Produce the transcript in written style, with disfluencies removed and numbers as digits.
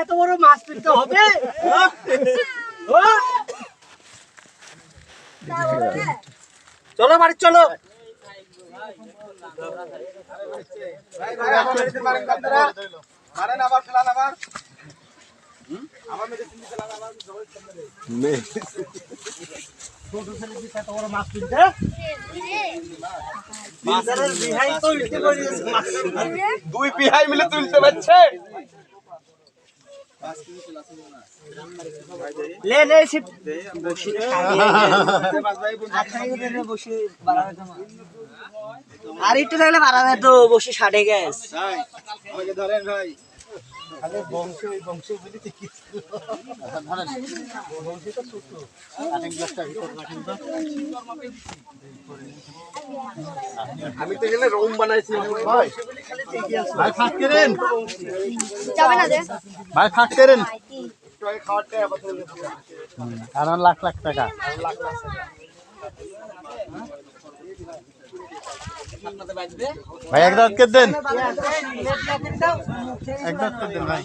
এত বড় মাছ তুলতে হবে? চলো বাড়ি চলো। দুই বিহাই মিলে তুলতে পারছে। আর একটু থাকলে বাড়াবে তো, বসে 60 গ্যাস ধরেন ভাই। আমি তো গেলে রুম বানাইছি ভাই। ভাই ফাঁক করেন, ভাই ফাঁক করেন। কারণ লাখ লাখ টাকা, ভাই এক দাঁত কে দেন, এক দাঁত কে দেন ভাই।